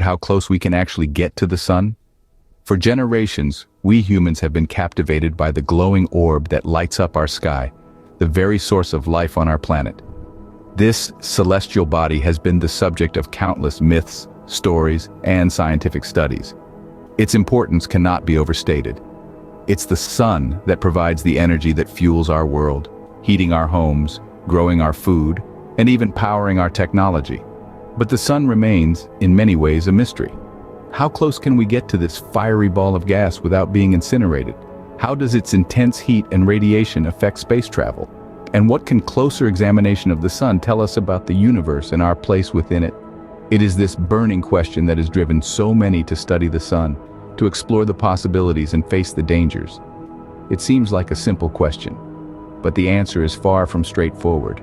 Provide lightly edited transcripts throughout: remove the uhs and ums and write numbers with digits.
how close we can actually get to the sun? For generations, we humans have been captivated by the glowing orb that lights up our sky, the very source of life on our planet. This celestial body has been the subject of countless myths, stories, and scientific studies. Its importance cannot be overstated. It's the sun that provides the energy that fuels our world, heating our homes, growing our food, and even powering our technology. But the sun remains, in many ways, a mystery. How close can we get to this fiery ball of gas without being incinerated? How does its intense heat and radiation affect space travel? And what can closer examination of the sun tell us about the universe and our place within it? It is this burning question that has driven so many to study the sun, to explore the possibilities and face the dangers. It seems like a simple question, but the answer is far from straightforward.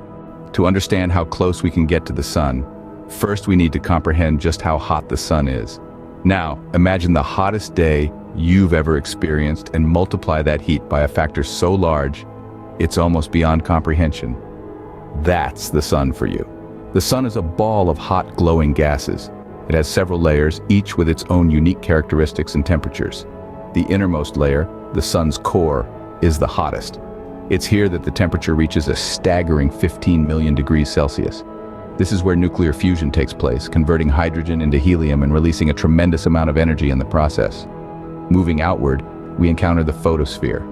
To understand how close we can get to the sun, first we need to comprehend just how hot the sun is. Now, imagine the hottest day you've ever experienced and multiply that heat by a factor so large, it's almost beyond comprehension. That's the sun for you. The sun is a ball of hot, glowing gases. It has several layers, each with its own unique characteristics and temperatures. The innermost layer, the sun's core, is the hottest. It's here that the temperature reaches a staggering 15 million degrees Celsius. This is where nuclear fusion takes place, converting hydrogen into helium and releasing a tremendous amount of energy in the process. Moving outward, we encounter the photosphere.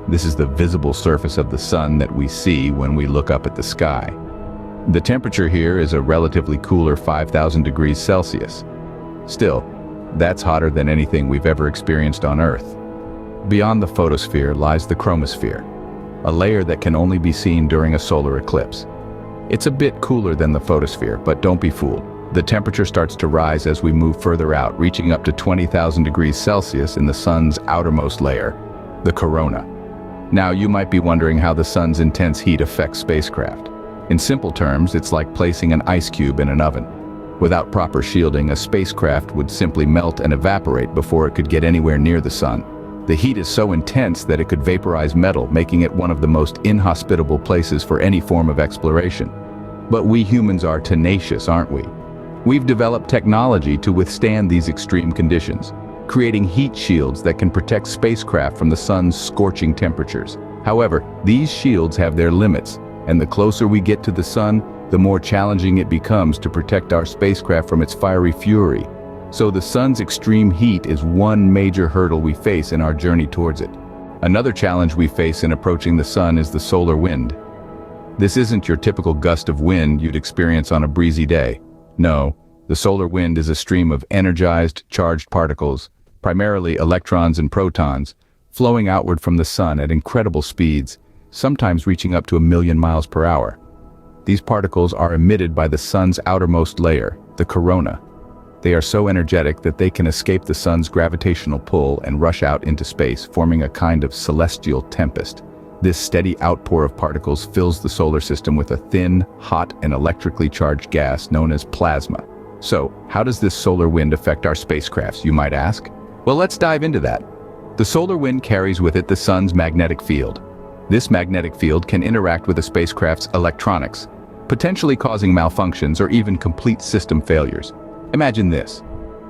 This is the visible surface of the sun that we see when we look up at the sky. The temperature here is a relatively cooler 5,000 degrees Celsius. Still, that's hotter than anything we've ever experienced on Earth. Beyond the photosphere lies the chromosphere, a layer that can only be seen during a solar eclipse. It's a bit cooler than the photosphere, but don't be fooled. The temperature starts to rise as we move further out, reaching up to 20,000 degrees Celsius in the sun's outermost layer, the corona. Now, you might be wondering how the sun's intense heat affects spacecraft. In simple terms, it's like placing an ice cube in an oven. Without proper shielding, a spacecraft would simply melt and evaporate before it could get anywhere near the sun. The heat is so intense that it could vaporize metal, making it one of the most inhospitable places for any form of exploration. But we humans are tenacious, aren't we? We've developed technology to withstand these extreme conditions, creating heat shields that can protect spacecraft from the sun's scorching temperatures. However, these shields have their limits, and the closer we get to the sun, the more challenging it becomes to protect our spacecraft from its fiery fury. So the sun's extreme heat is one major hurdle we face in our journey towards it. Another challenge we face in approaching the sun is the solar wind. This isn't your typical gust of wind you'd experience on a breezy day. No, the solar wind is a stream of energized, charged particles, primarily electrons and protons, flowing outward from the sun at incredible speeds, sometimes reaching up to 1,000,000 miles per hour. These particles are emitted by the sun's outermost layer, the corona. They are so energetic that they can escape the sun's gravitational pull and rush out into space, forming a kind of celestial tempest. This steady outpour of particles fills the solar system with a thin, hot, and electrically charged gas known as plasma. So, how does this solar wind affect our spacecrafts, you might ask? Well, let's dive into that. The solar wind carries with it the sun's magnetic field. This magnetic field can interact with a spacecraft's electronics, potentially causing malfunctions or even complete system failures. Imagine this.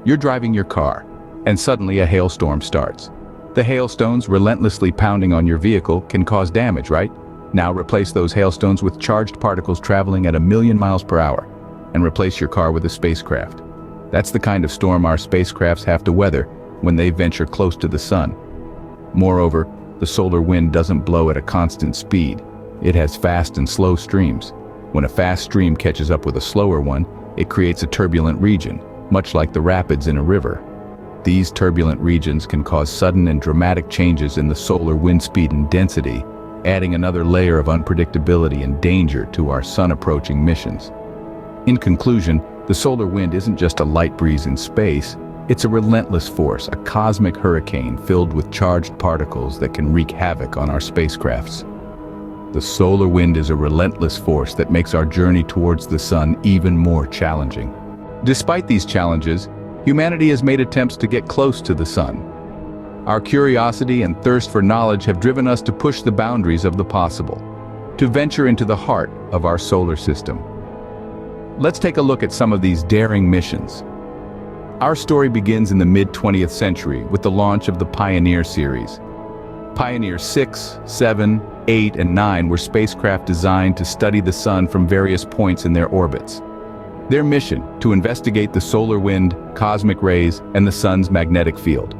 You're driving your car, and suddenly a hailstorm starts. The hailstones relentlessly pounding on your vehicle can cause damage, right? Now replace those hailstones with charged particles traveling at 1,000,000 miles per hour, and replace your car with a spacecraft. That's the kind of storm our spacecrafts have to weather when they venture close to the sun. Moreover, the solar wind doesn't blow at a constant speed. It has fast and slow streams. When a fast stream catches up with a slower one, it creates a turbulent region, much like the rapids in a river. These turbulent regions can cause sudden and dramatic changes in the solar wind speed and density, adding another layer of unpredictability and danger to our sun-approaching missions. In conclusion, the solar wind isn't just a light breeze in space, it's a relentless force, a cosmic hurricane filled with charged particles that can wreak havoc on our spacecrafts. The solar wind is a relentless force that makes our journey towards the sun even more challenging. Despite these challenges, humanity has made attempts to get close to the sun. Our curiosity and thirst for knowledge have driven us to push the boundaries of the possible, to venture into the heart of our solar system. Let's take a look at some of these daring missions. Our story begins in the mid-20th century with the launch of the Pioneer series. Pioneer 6, 7, 8, and 9 were spacecraft designed to study the sun from various points in their orbits. Their mission, to investigate the solar wind, cosmic rays, and the sun's magnetic field.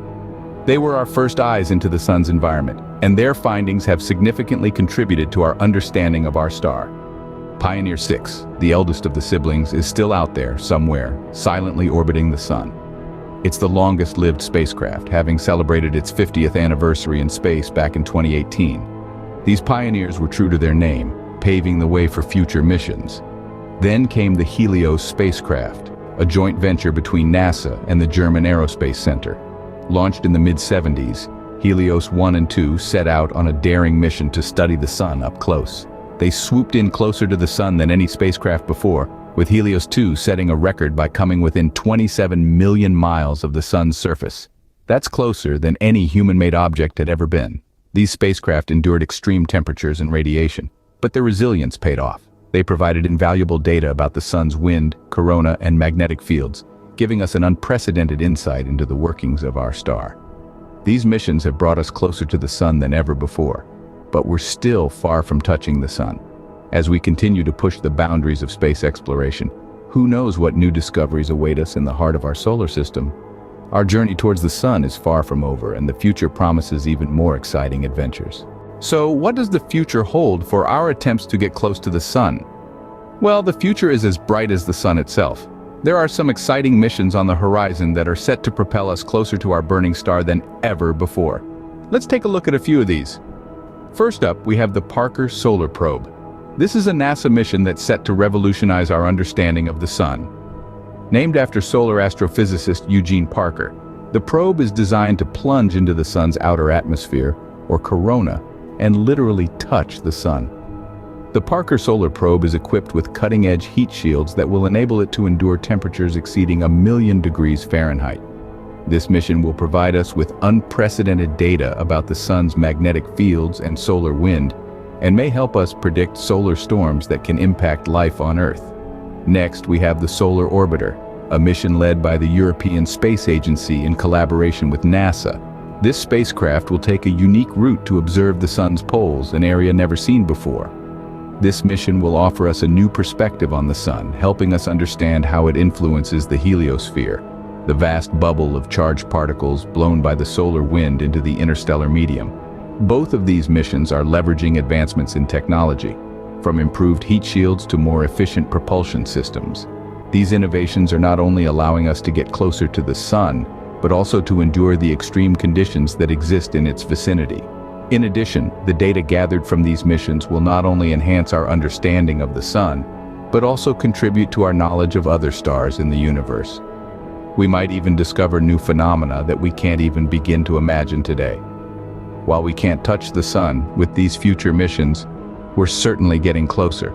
They were our first eyes into the sun's environment, and their findings have significantly contributed to our understanding of our star. Pioneer 6, the eldest of the siblings, is still out there, somewhere, silently orbiting the sun. It's the longest-lived spacecraft, having celebrated its 50th anniversary in space back in 2018. These pioneers were true to their name, paving the way for future missions. Then came the Helios spacecraft, a joint venture between NASA and the German Aerospace Center. Launched in the mid-70s, Helios 1 and 2 set out on a daring mission to study the sun up close. They swooped in closer to the sun than any spacecraft before, with Helios 2 setting a record by coming within 27 million miles of the sun's surface. That's closer than any human-made object had ever been. These spacecraft endured extreme temperatures and radiation, but their resilience paid off. They provided invaluable data about the sun's wind, corona, and magnetic fields, giving us an unprecedented insight into the workings of our star. These missions have brought us closer to the sun than ever before, but we're still far from touching the sun. As we continue to push the boundaries of space exploration, who knows what new discoveries await us in the heart of our solar system? Our journey towards the sun is far from over, and the future promises even more exciting adventures. So, what does the future hold for our attempts to get close to the sun? Well, the future is as bright as the sun itself. There are some exciting missions on the horizon that are set to propel us closer to our burning star than ever before. Let's take a look at a few of these. First up, we have the Parker Solar Probe. This is a NASA mission that's set to revolutionize our understanding of the sun. Named after solar astrophysicist Eugene Parker, the probe is designed to plunge into the sun's outer atmosphere, or corona, and literally touch the sun. The Parker Solar Probe is equipped with cutting-edge heat shields that will enable it to endure temperatures exceeding 1,000,000 degrees Fahrenheit. This mission will provide us with unprecedented data about the sun's magnetic fields and solar wind, and may help us predict solar storms that can impact life on Earth. Next, we have the Solar Orbiter, a mission led by the European Space Agency in collaboration with NASA. This spacecraft will take a unique route to observe the sun's poles, an area never seen before. This mission will offer us a new perspective on the sun, helping us understand how it influences the heliosphere, the vast bubble of charged particles blown by the solar wind into the interstellar medium. Both of these missions are leveraging advancements in technology, from improved heat shields to more efficient propulsion systems. These innovations are not only allowing us to get closer to the sun, but also to endure the extreme conditions that exist in its vicinity. In addition, the data gathered from these missions will not only enhance our understanding of the sun, but also contribute to our knowledge of other stars in the universe. We might even discover new phenomena that we can't even begin to imagine today. While we can't touch the sun, with these future missions, we're certainly getting closer.